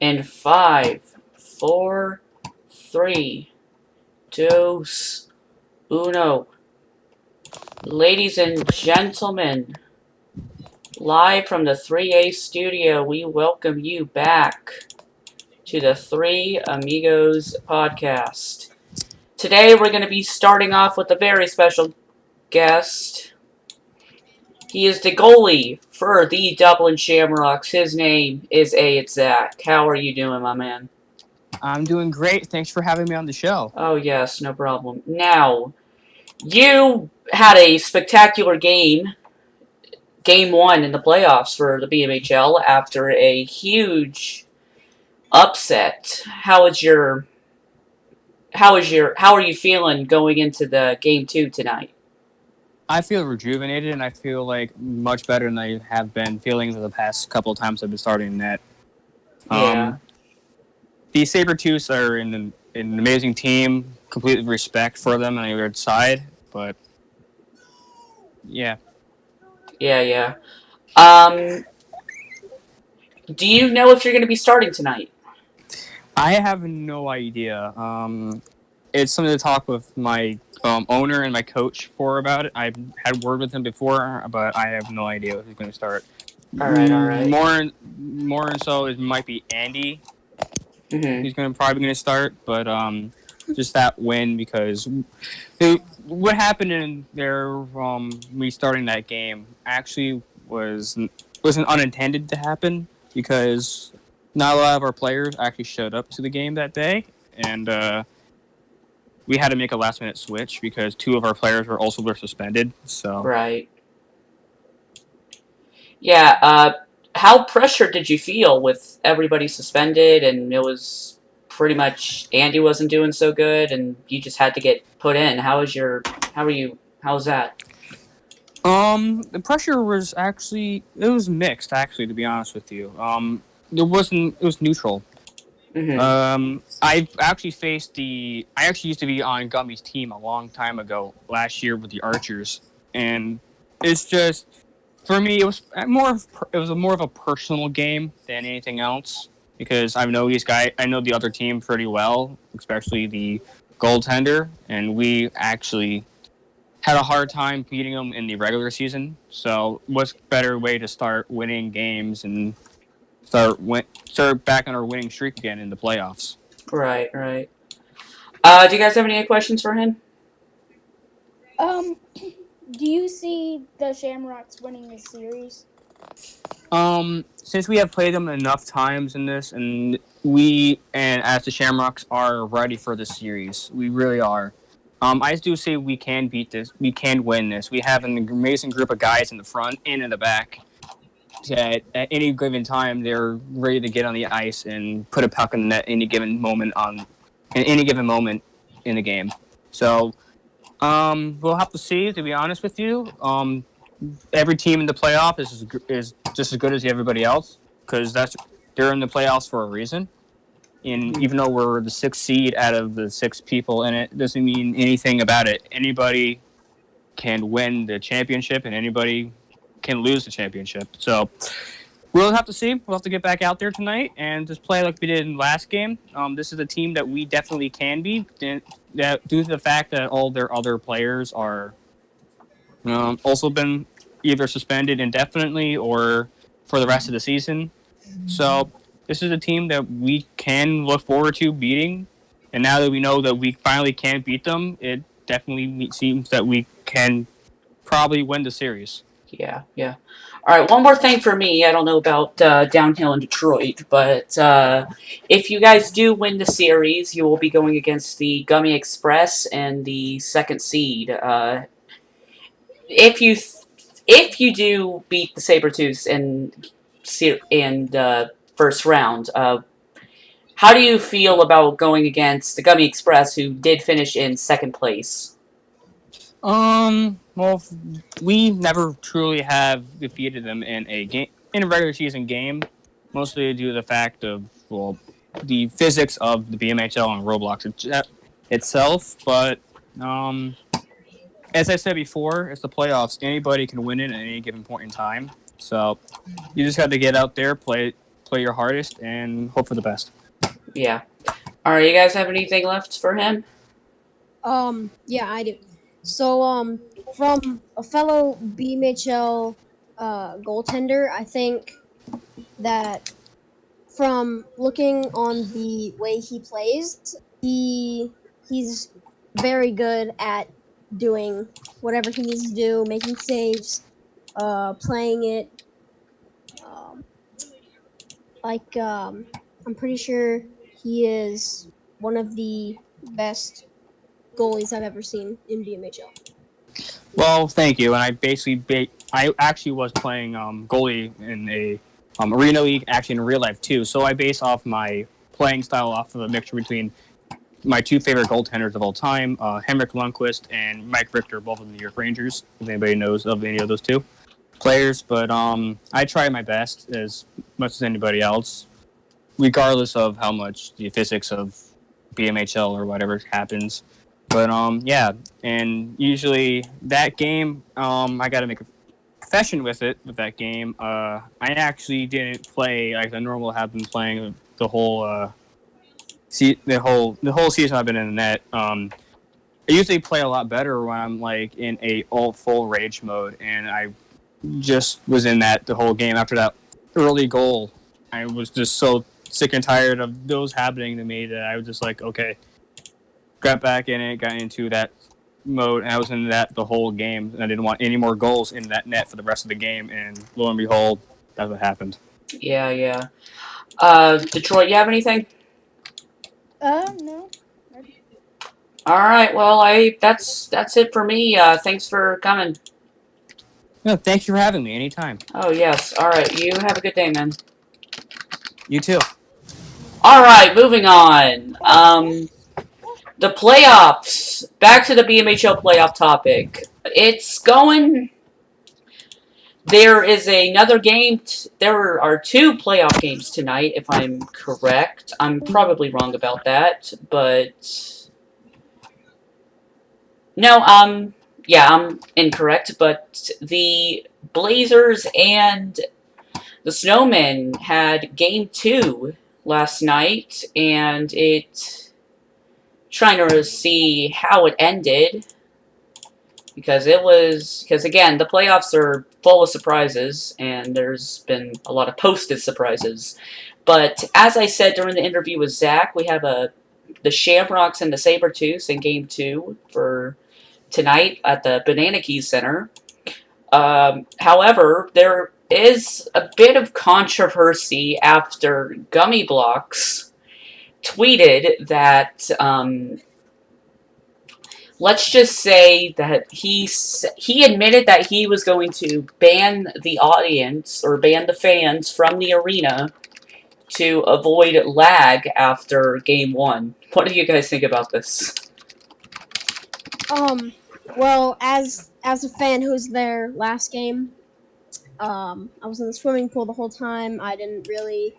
In five, four, three, dos, uno. Ladies and gentlemen, live from the 3A studio, we welcome you back to the Three Amigos podcast. Today we're going to be starting off with a very special guest. He is the goalie for the Dublin Shamrocks. His name is It's Zach. How are you doing, my man? I'm doing great. Thanks for having me on the show. Oh, yes, no problem. Now, you had a spectacular game one in the playoffs for the BMHL after a huge upset. How are you feeling going into the game two tonight? I feel rejuvenated and I feel like much better than I have been feeling for the past couple of times I've been starting net. Yeah. The Sabretooths are an amazing team. Complete respect for them on either side, but yeah. Yeah. Um, do you know if you're going to be starting tonight? I have no idea. It's something to talk with my owner and my coach for about it. I've had word with him before, but I have no idea who's going to start. All right. More and so it might be Andy. Mm-hmm. He's probably going to start, but just that win because what happened in there me starting that game actually wasn't unintended to happen because not a lot of our players actually showed up to the game that day, and we had to make a last minute switch because two of our players were suspended. So Right. Yeah. How pressured did you feel with everybody suspended and it was pretty much Andy wasn't doing so good and you just had to get put in? How's that? the pressure was mixed actually, to be honest with you. It was neutral. Mm-hmm. I actually used to be on Gummy's team a long time ago, last year with the Archers, and it's just for me it was more of a personal game than anything else because I know the other team pretty well, especially the goaltender, and we actually had a hard time beating them in the regular season. So, what's better way to start winning games and start back on our winning streak again in the playoffs? Right. Do you guys have any questions for him? Do you see the Shamrocks winning this series? Since we have played them enough times in this, and we and as the Shamrocks are ready for the series, we really are. I do say we can beat this. We can win this. We have an amazing group of guys in the front and in the back. That at any given time they're ready to get on the ice and put a puck in the net in any given moment in the game. So we'll have to see. To be honest with you, every team in the playoff is just as good as everybody else because they're in the playoffs for a reason. And even though we're the sixth seed out of the six people in it, doesn't mean anything about it. Anybody can win the championship, and anybody can lose the championship. So we'll have to see. We'll have to get back out there tonight and just play like we did in the last game. This is a team that we definitely can be, that due to the fact that all their other players are also been either suspended indefinitely or for the rest of the season. So this is a team that we can look forward to beating. And now that we know that we finally can beat them, it definitely seems that we can probably win the series. Yeah. All right, one more thing for me. I don't know about downhill in Detroit, but if you guys do win the series, you will be going against the Gummy Express and the second seed. If you do beat the Sabretooths in first round, how do you feel about going against the Gummy Express, who did finish in second place? Well, we never truly have defeated them in a regular season game, mostly due to the fact of the physics of the BMHL and Roblox itself. But as I said before, it's the playoffs. Anybody can win it at any given point in time. So you just got to get out there, play play your hardest, and hope for the best. Yeah. Alright, you guys have anything left for him? Yeah, I do. So, from a fellow BMHL goaltender, I think that from looking on the way he plays, he's very good at doing whatever he needs to do, making saves, playing it. Um, I'm pretty sure he is one of the best goalies I've ever seen in BMHL. Well, thank you. And I basically, I actually was playing goalie in a arena league, actually in real life too. So I base off my playing style off of a mixture between my two favorite goaltenders of all time, Henrik Lundqvist and Mike Richter, both of the New York Rangers. If anybody knows of any of those two players, but I try my best as much as anybody else, regardless of how much the physics of BMHL or whatever happens. But yeah, and usually that game, I got to make a confession with that game. I actually didn't play like I normally have been playing the whole the whole season I've been in the net. I usually play a lot better when I'm like in a all full rage mode, and I just was in that the whole game. After that early goal, I was just so sick and tired of those happening to me that I was just like, okay, got back in it, got into that mode, and I was in that the whole game, and I didn't want any more goals in that net for the rest of the game, and lo and behold, that's what happened. Yeah. Detroit, you have anything? No. Alright, well, that's it for me. Thanks for coming. No, thanks for having me anytime. Oh, yes. Alright, you have a good day, man. You too. Alright, moving on. The playoffs. Back to the BMHL playoff topic. It's going... There is another game. There are two playoff games tonight, if I'm correct. I'm probably wrong about that, but... No, yeah, I'm incorrect, but the Blazers and the Snowmen had game 2 last night, and trying to see how it ended, because again, the playoffs are full of surprises, and there's been a lot of posted surprises. But as I said during the interview with Zach, we have the Shamrocks and the Sabretooths in game 2 for tonight at the Banana Keys Center. However, there is a bit of controversy after Gummy Blocks tweeted that, let's just say that he admitted that he was going to ban the audience, or ban the fans from the arena to avoid lag after game 1. What do you guys think about this? Well, as a fan who was there last game, I was in the swimming pool the whole time. I didn't really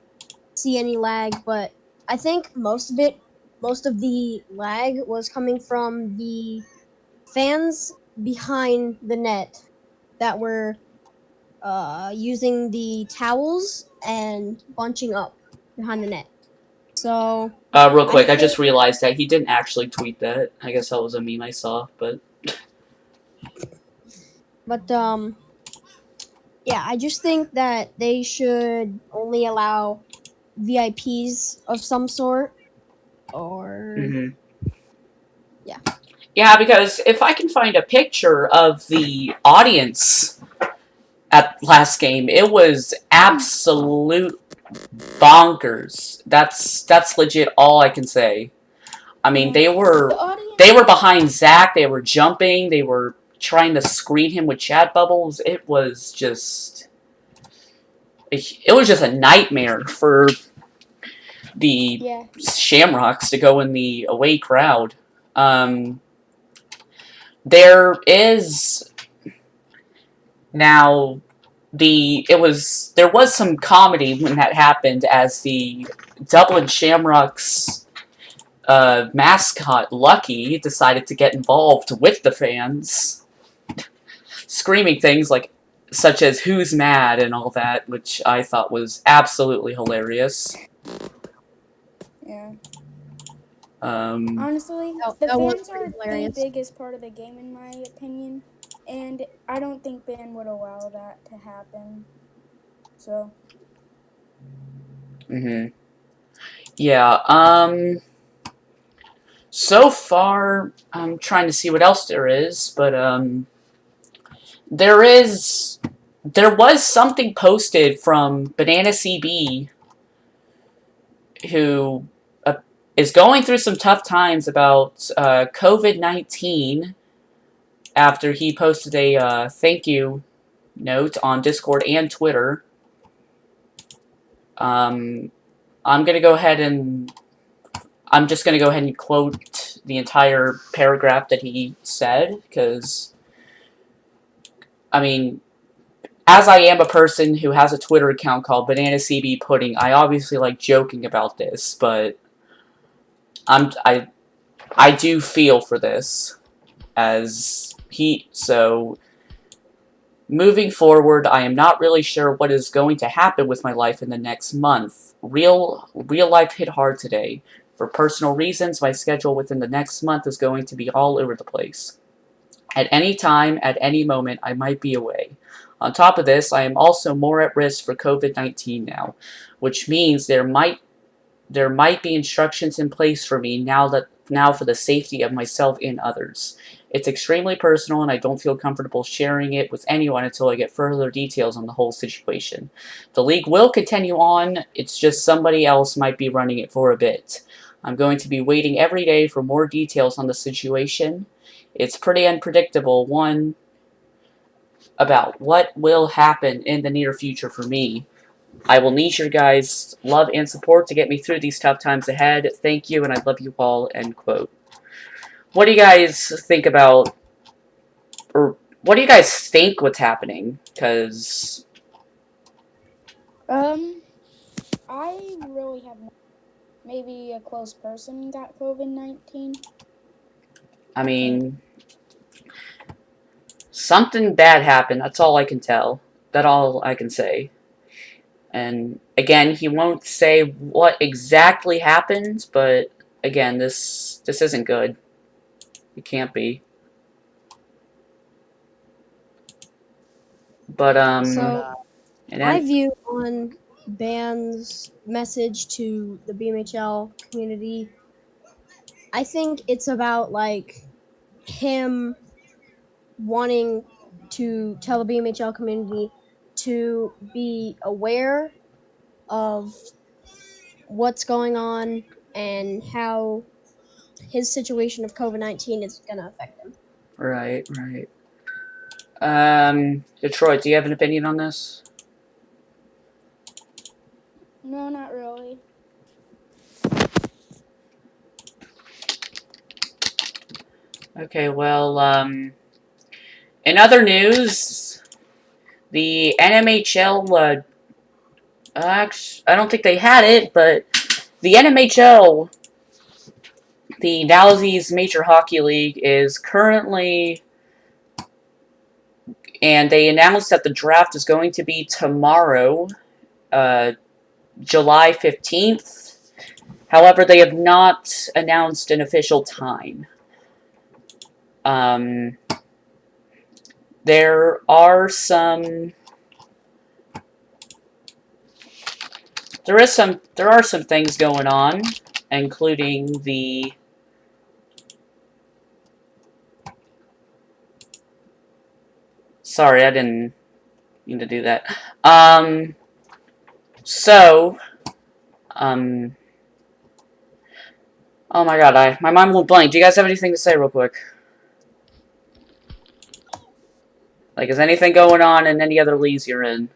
see any lag, but I think most of the lag was coming from the fans behind the net that were using the towels and bunching up behind the net. So Real quick, I just realized that he didn't actually tweet that. I guess that was a meme I saw, but... yeah, I just think that they should only allow VIPs of some sort, or... Yeah. Yeah, because if I can find a picture of the audience at last game, it was absolute bonkers. That's legit all I can say. I mean, they were behind Zach, they were jumping, they were trying to screen him with chat bubbles. It was just a nightmare for the Shamrocks to go in the away crowd. There is now there was some comedy when that happened, as the Dublin Shamrocks mascot Lucky decided to get involved with the fans, screaming things like such as Who's Mad and all that, which I thought was absolutely hilarious. Yeah. Um, Honestly, That- the that was fans pretty are the hilarious. biggest part of the game, in my opinion, and I don't think Ben would allow that to happen. So, mhm. Yeah, so far, I'm trying to see what else there is, but, there was something posted from Banana CB, who is going through some tough times about COVID-19 after he posted a thank you note on Discord and Twitter. I'm gonna go ahead and I'm just gonna go ahead and quote the entire paragraph that he said, because I mean, as I am a person who has a Twitter account called Banana CB Pudding, I obviously like joking about this, but I do feel for this, as so moving forward, I am not really sure what is going to happen with my life in the next month. Real life hit hard today. For personal reasons, my schedule within the next month is going to be all over the place. At any time, at any moment, I might be away. On top of this, I am also more at risk for COVID-19 now, which means there might be instructions in place for me now for the safety of myself and others. It's extremely personal, and I don't feel comfortable sharing it with anyone until I get further details on the whole situation. The league will continue on, it's just somebody else might be running it for a bit. I'm going to be waiting every day for more details on the situation. It's pretty unpredictable, one, about what will happen in the near future for me. I will need your guys' love and support to get me through these tough times ahead. Thank you, and I love you all, end quote. What do you guys think about, or what do you guys think what's happening? Because, I really have no. Maybe a close person got COVID-19. I mean, something bad happened, that's all I can tell. That's all I can say. And, again, he won't say what exactly happened, but, again, this isn't good. It can't be. But, So and my then, view on Ban's message to the BMHL community, I think it's about like him wanting to tell the BMHL community to be aware of what's going on and how his situation of COVID-19 is going to affect him. right. Detroit, do you have an opinion on this? No, not really. Okay, well, in other news, the NMHL, actually, I don't think they had it, but the NMHL, the Nowsies Major Hockey League, is currently, and they announced that the draft is going to be tomorrow, July 15th. However, they have not announced an official time. There are some there are some things going on, including the sorry, I didn't mean to do that. So, oh my god, my mind went blank. Do you guys have anything to say real quick? Like, is anything going on in any other leagues you're in?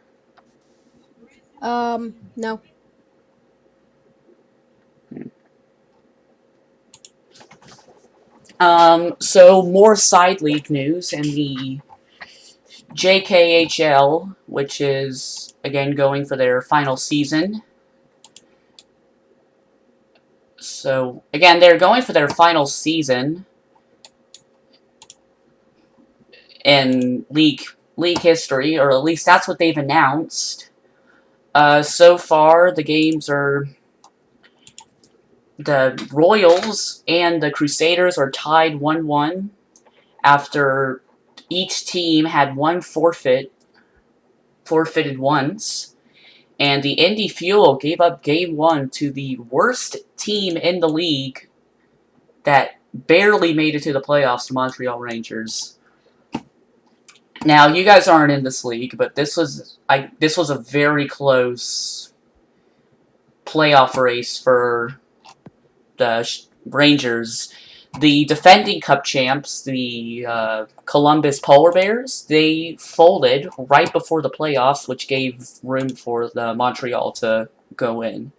No. So more side league news in the JKHL, which is, again, going for their final season. So, again, they're going for their final season in League league history, or at least that's what they've announced. So far, the games are the Royals and the Crusaders are tied 1-1 after each team had one forfeited once. And the Indy Fuel gave up game 1 to the worst team in the league that barely made it to the playoffs, the Montreal Rangers. Now, you guys aren't in this league, but this was a very close playoff race for the Rangers. The defending Cup champs, the Columbus Polar Bears, they folded right before the playoffs, which gave room for the Montreal to go in.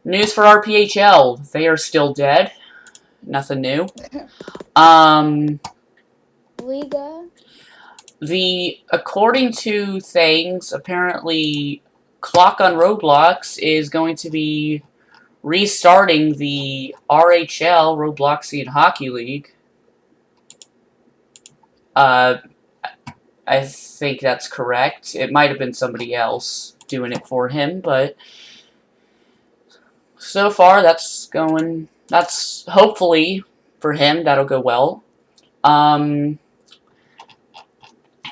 News for RPHL. They are still dead. Nothing new. Liga. According to things, apparently Clock on Roblox is going to be restarting the RHL, Robloxian Hockey League. I think that's correct. It might have been somebody else doing it for him, but so far that's hopefully for him, that'll go well.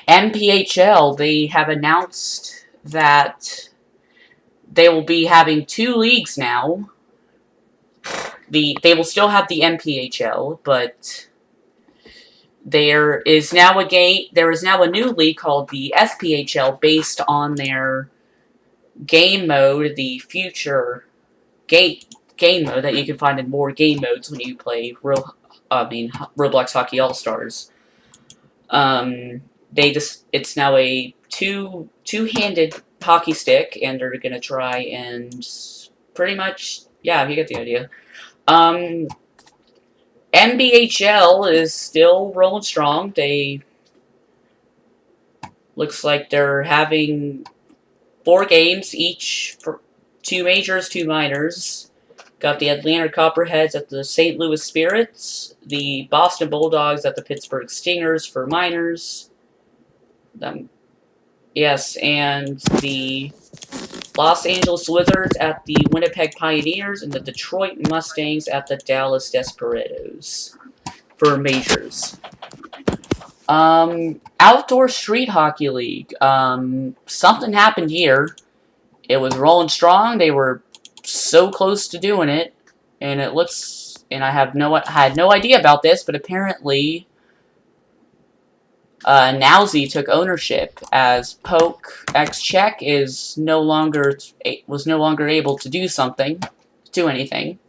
MPHL, they have announced that they will be having 2 leagues now. They will still have the MPHL, but there is now a new league called the SPHL based on their game mode, the future game mode that you can find in more game modes when you play Roblox Hockey All-Stars. It's now a two-handed hockey stick, and they're gonna try and pretty much, yeah, you get the idea. NBHL is still rolling strong. Looks like they're having 4 games each for 2 majors, 2 minors. Got the Atlanta Copperheads at the St. Louis Spirits, the Boston Bulldogs at the Pittsburgh Stingers for minors. Yes, and the Los Angeles Wizards at the Winnipeg Pioneers, and the Detroit Mustangs at the Dallas Desperados for majors. Outdoor Street Hockey League. Something happened here. It was rolling strong. They were so close to doing it, and it looks. And I had no idea about this, but apparently, Nowzy took ownership as Poke X Czech was no longer able to do anything.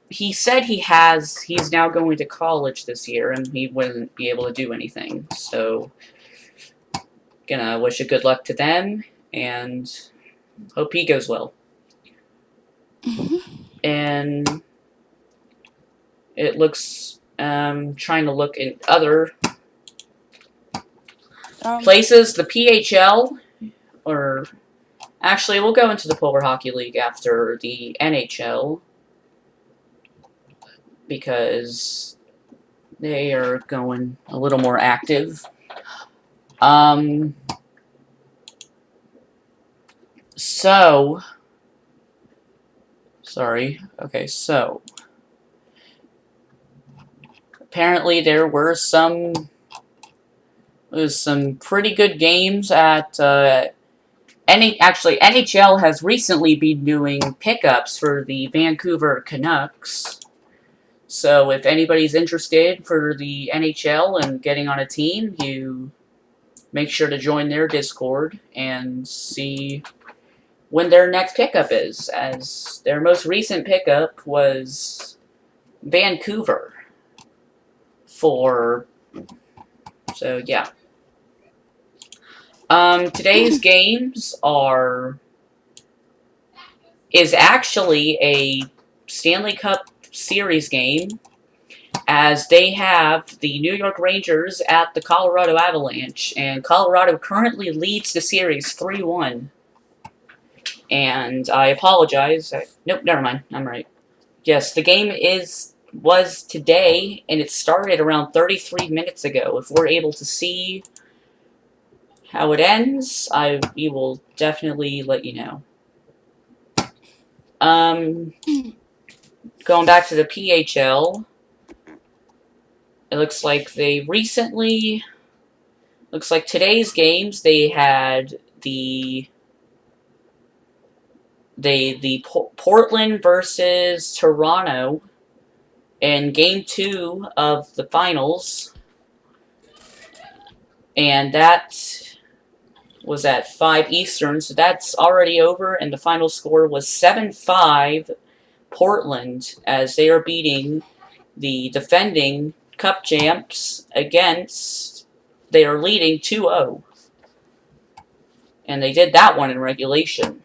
He said he's now going to college this year, and he wouldn't be able to do anything. So, gonna wish a good luck to them, and hope he goes well. And it looks, trying to look in other places. The PHL, or actually, we'll go into the Polar Hockey League after the NHL, because they are going a little more active. So, apparently there were some pretty good games at, NHL has recently been doing pickups for the Vancouver Canucks. So if anybody's interested for the NHL and getting on a team, you make sure to join their Discord and see when their next pickup is, as their most recent pickup was Vancouver. So yeah. Today's games is actually a Stanley Cup Series game, as they have the New York Rangers at the Colorado Avalanche, and Colorado currently leads the series 3-1. And I apologize. Nope, never mind. I'm right. Yes, the game was today, and it started around 33 minutes ago. If we're able to see how it ends, we will definitely let you know. Going back to the PHL, it looks like looks like today's games, they had the Portland versus Toronto in Game 2 of the finals, and that was at 5 Eastern, so that's already over, and the final score was 7-5 Portland, as they are beating the defending Cup champs they are leading 2-0. And they did that one in regulation.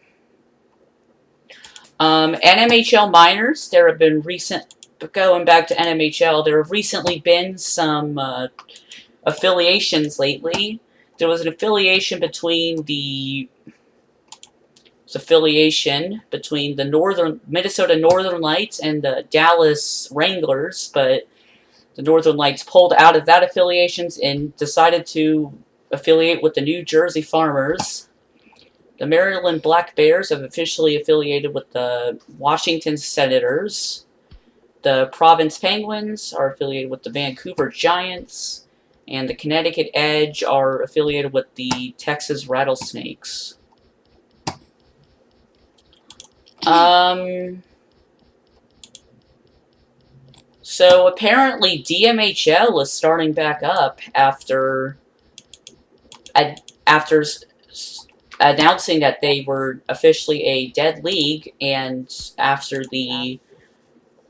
NMHL minors, there have been going back to NMHL, there have recently been some affiliations lately. There was an affiliation between the Minnesota Northern Lights and the Dallas Wranglers, but the Northern Lights pulled out of that affiliations and decided to affiliate with the New Jersey Farmers. The Maryland Black Bears have officially affiliated with the Washington Senators. The Province Penguins are affiliated with the Vancouver Giants. And the Connecticut Edge are affiliated with the Texas Rattlesnakes. So apparently DMHL is starting back up after announcing that they were officially a dead league, and after the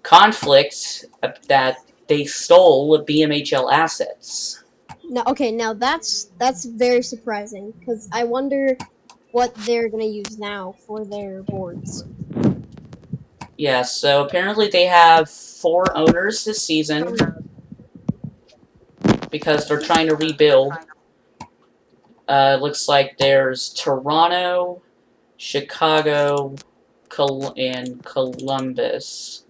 conflict that they stole BMHL assets. Now that's very surprising because I wonder what they're gonna use now for their boards. Yeah, so apparently they have 4 owners this season because they're trying to rebuild. Looks like there's Toronto, Chicago, and Columbus.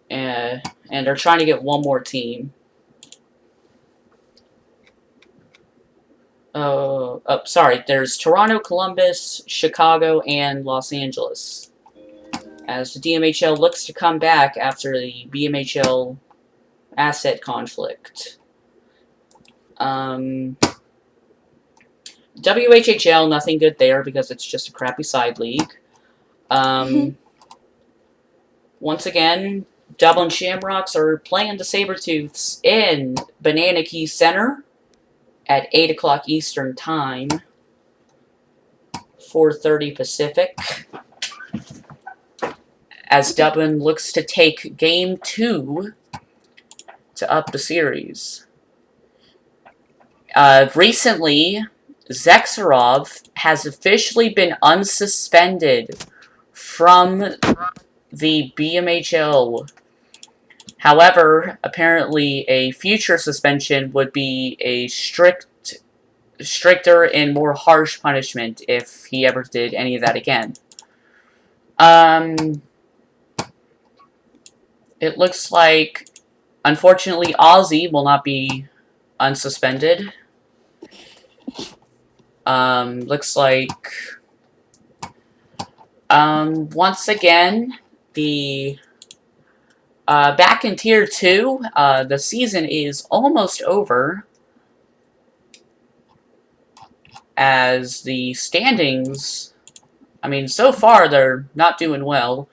And they're trying to get one more team. Sorry. There's Toronto, Columbus, Chicago, and Los Angeles. As the DMHL looks to come back after the BMHL asset conflict. WHHL, nothing good there because it's just a crappy side league. Once again, Dublin Shamrocks are playing the Sabretooths in Banana Key Center at 8 o'clock Eastern Time, 4:30 Pacific, as Dublin looks to take Game 2 to up the series. Recently, Zexarov has officially been unsuspended from the BMHL. However, apparently a future suspension would be a stricter and more harsh punishment if he ever did any of that again. It looks like, unfortunately, Ozzy will not be unsuspended. Looks like, once again, the back in Tier 2, the season is almost over, as the standings, I mean, so far they're not doing well.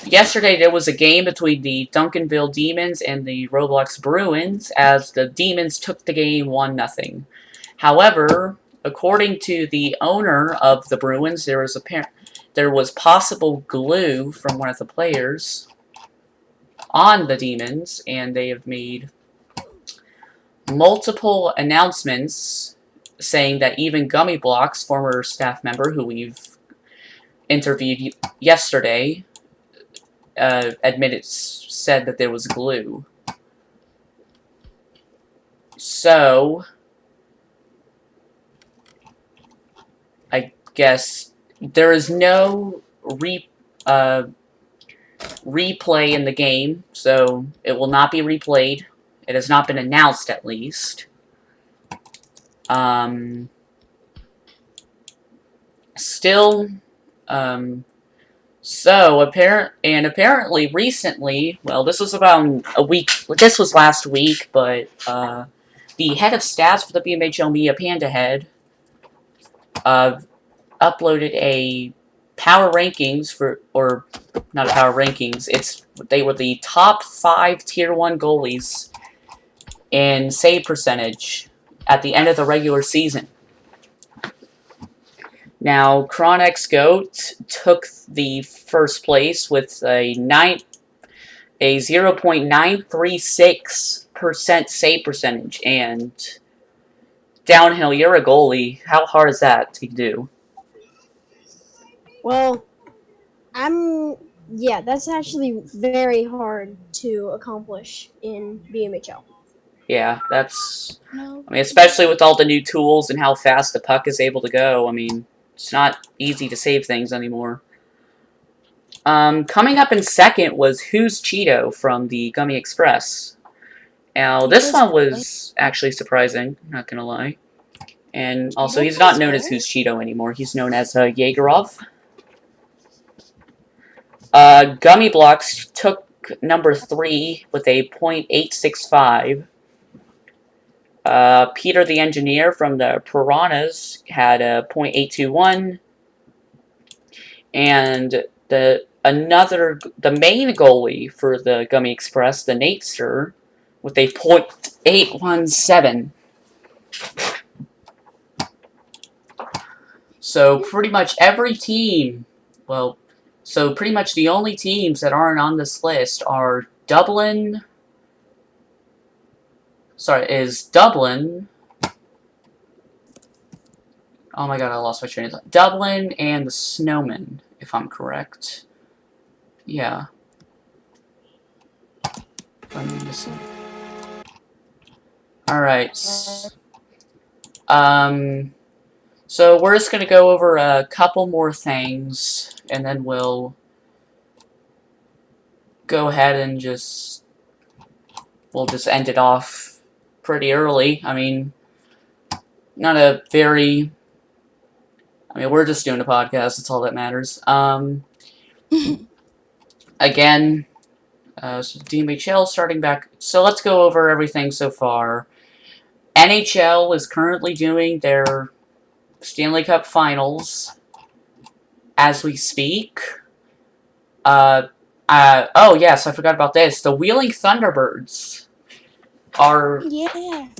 Yesterday there was a game between the Duncanville Demons and the Roblox Bruins, as the Demons took the game 1-0. However, according to the owner of the Bruins, there was possible glue from one of the players on the Demons, and they have made multiple announcements saying that even Gummy Blocks, former staff member who we've interviewed yesterday, said that there was glue. So, I guess there is no replay in the game, so it will not be replayed. It has not been announced, at least. Still, so apparently recently, well, this was about a week. This was last week, but the head of stats for the BMHL Media Panda Head uploaded a power rankings or not a power rankings. They were the top 5 Tier 1 goalies in save percentage at the end of the regular season. Now, Chronex Goat took the first place with a 0.936% save percentage, and downhill, you're a goalie. How hard is that to do? Well, yeah, that's actually very hard to accomplish in BMHL. Yeah, that's... No. I mean, especially with all the new tools and how fast the puck is able to go. I mean, it's not easy to save things anymore. Coming up in second was Who's Cheeto from the Gummy Express. Now, this one was actually surprising, not gonna lie. And also, he's not known as Who's Cheeto anymore. He's known as Jagerov. Gummy Blocks took number 3 with a .865. Peter the Engineer from the Piranhas had a .821. And the main goalie for the Gummy Express, the Natester, with a .817. So pretty much every team, well, so pretty much the only teams that aren't on this list are Dublin. Oh my god, I lost my train of thought. Dublin and the Snowmen, if I'm correct. Yeah. Alright. So we're just gonna go over a couple more things, and then we'll go ahead and we'll just end it off pretty early. I mean, we're just doing a podcast, that's all that matters. Again, so DMHL starting back. So let's go over everything so far. NHL is currently doing their Stanley Cup Finals as we speak. Oh yes, I forgot about this. The Wheeling Thunderbirds are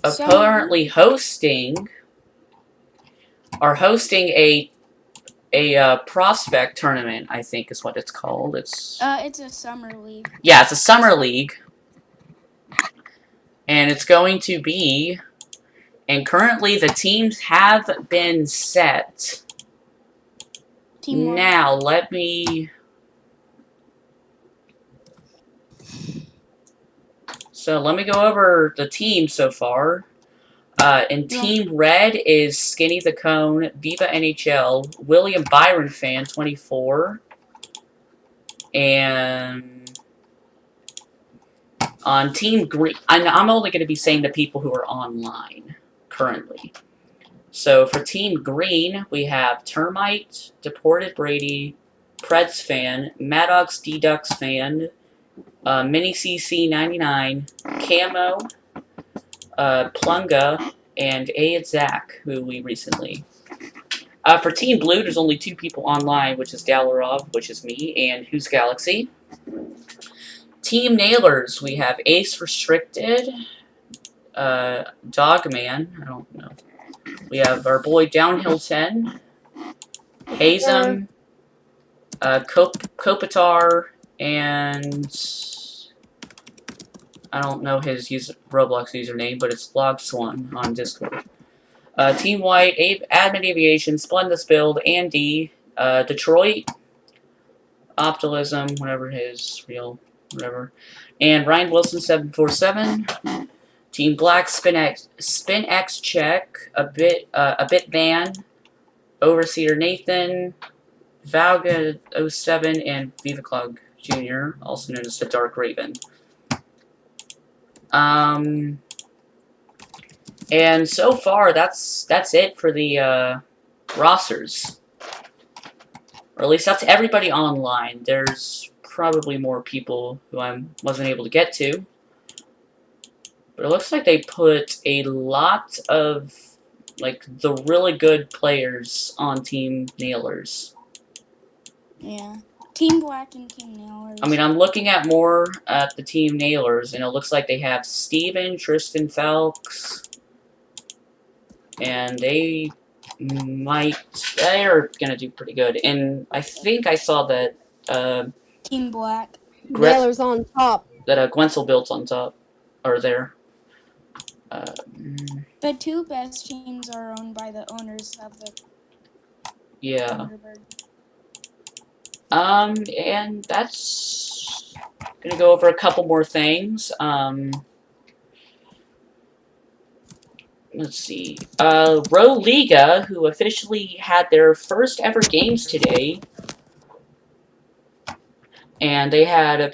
apparently hosting a prospect tournament, I think is what it's called. It's a summer league. Yeah, it's a summer league. And it's going to be... And currently the teams have been set. Now, let me... So, let me go over the team so far. In Team Red is Skinny the Cone, Viva NHL, William Byron Fan, 24. And... On Team Green... I'm only going to be saying the people who are online currently. So for Team Green, we have Termite, Deported Brady, Preds Fan, Maddox D-Ducks Fan, Mini CC 99, Camo, Plunga, and Aid Zach, who we recently... for Team Blue, there's only 2 people online, which is Galarov, which is me, and Who's Galaxy. Team Nailers, we have Ace Restricted, Dogman, I don't know. We have our boy Downhill 10, Hazem, Kopitar, and I don't know his Roblox username, but it's Logswan on Discord. Team White, Admin Aviation, Splendid Build, Andy, Detroit, Optimism, whatever his real, whatever, and Ryan Wilson 747. Team Black, Spin X Check, a bit Van, Overseer Nathan, Valga07 and Viva Clug Jr., also known as the Dark Raven. And so far, that's it for the rosters. Or at least that's everybody online. There's probably more people who I wasn't able to get to. But it looks like they put a lot of, like, the really good players on Team Nailers. Yeah. Team Black and Team Nailers. I mean, I'm looking at more at the Team Nailers, and it looks like they have Steven, Tristan Felks, and they're gonna do pretty good. And I think I saw that, Team Black. Nailers on top. that Gwensel builds on top, are there. The two best teams are owned by the owners of the Yeah. Thunderbird. And that's gonna go over a couple more things. Let's see. Row Liga, who officially had their first ever games today. And they had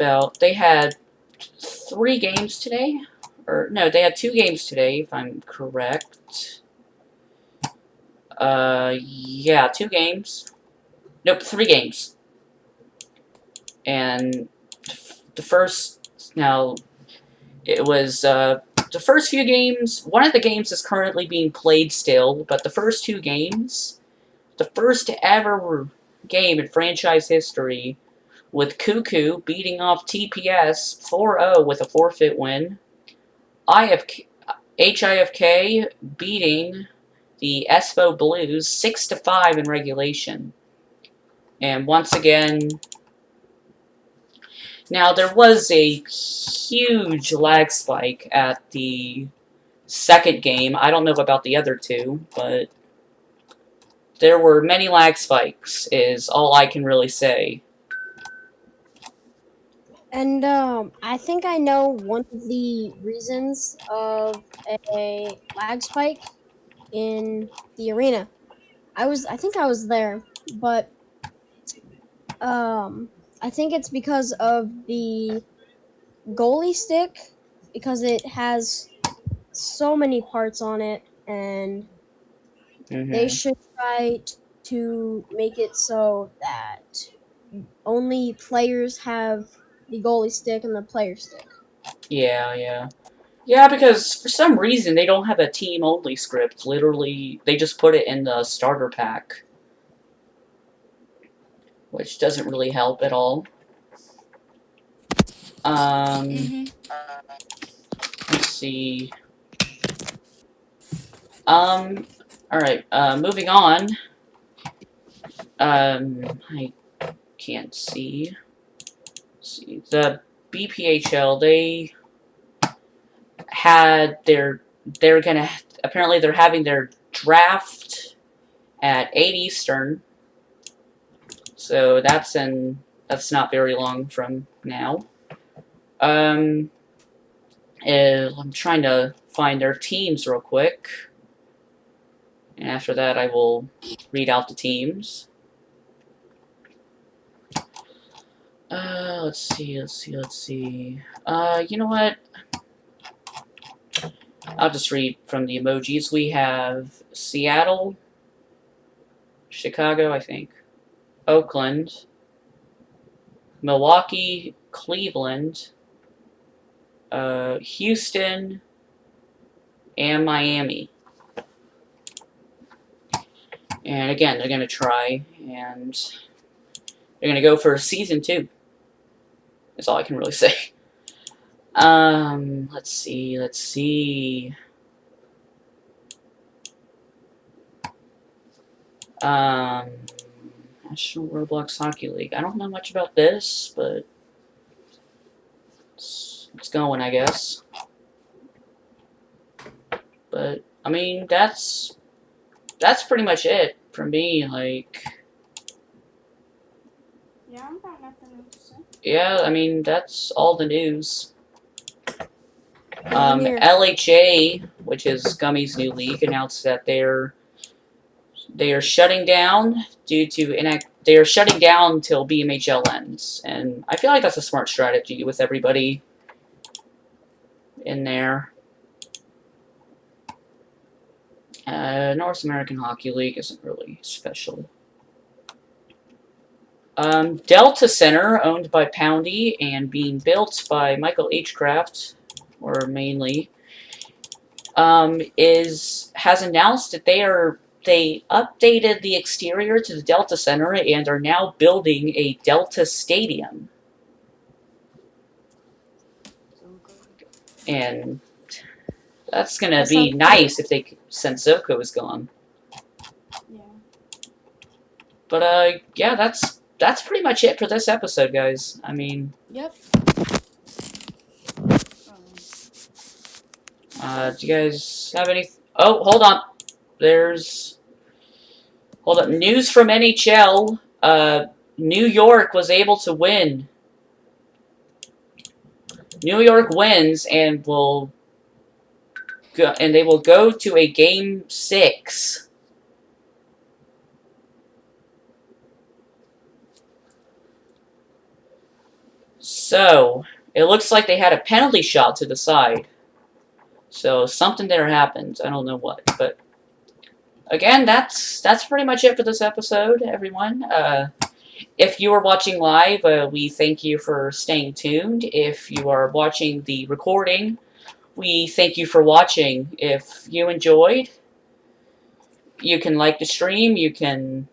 3 games today. Or, no, they had 2 games today, if I'm correct. Yeah, 2 games. Nope, 3 games. And the first, now, it was, the first few games, one of the games is currently being played still, but the first 2 games, the first ever game in franchise history, with Cuckoo beating off TPS 4-0 with a forfeit win, HIFK beating the Espo Blues 6-5 in regulation. And once again, now there was a huge lag spike at the second game. I don't know about the other 2, but there were many lag spikes, is all I can really say. And I think I know one of the reasons of a lag spike in the arena. I think I was there, but I think it's because of the goalie stick, because it has so many parts on it, and they should try to make it so that only players have the goalie stick and the player stick. Yeah, because for some reason they don't have a team-only script. Literally, they just put it in the starter pack, which doesn't really help at all. Let's see. Alright, moving on. I can't see. Let's see. The BPHL, apparently they're having their draft at 8 Eastern. So that's not very long from now. I'm trying to find their teams real quick. And after that, I will read out the teams. Let's see. You know what? I'll just read from the emojis. We have Seattle, Chicago, I think, Oakland, Milwaukee, Cleveland, Houston, and Miami. And again, they're going to try, and they're going to go for Season 2. That's all I can really say. Let's see. National Roblox Hockey League. I don't know much about this, but it's going, I guess. But, I mean, that's pretty much it for me, like... Yeah, I've got nothing to say. Yeah, I mean, that's all the news. Here. LHA, which is Gummy's new league, announced that they're they are shutting down due to they are shutting down till BMHL ends, and I feel like that's a smart strategy with everybody in there. North American Hockey League isn't really special. Delta Center, owned by Poundy and being built by Michael H. Kraft, or mainly, has announced that they updated the exterior to the Delta Center and are now building a Delta Stadium. And that's gonna be nice if they since Zoko is gone. Yeah. But yeah, that's pretty much it for this episode, guys. I mean, Yep. do you guys have any? Oh, hold on. Hold up. News from NHL. New York was able to win. New York wins and they will go to a game 6. So it looks like they had a penalty shot to the side. So something there happened. I don't know what, but again, that's pretty much it for this episode, everyone. If you are watching live, we thank you for staying tuned. If you are watching the recording, we thank you for watching. If you enjoyed, you can like the stream, you can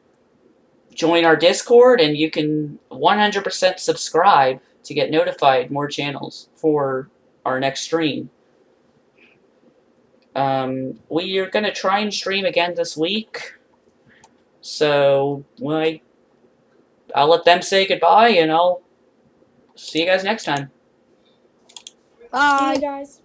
join our Discord, and you can 100% subscribe to get notified more channels for our next stream. We are going to try and stream again this week. So, I'll let them say goodbye, and I'll see you guys next time. Bye, guys.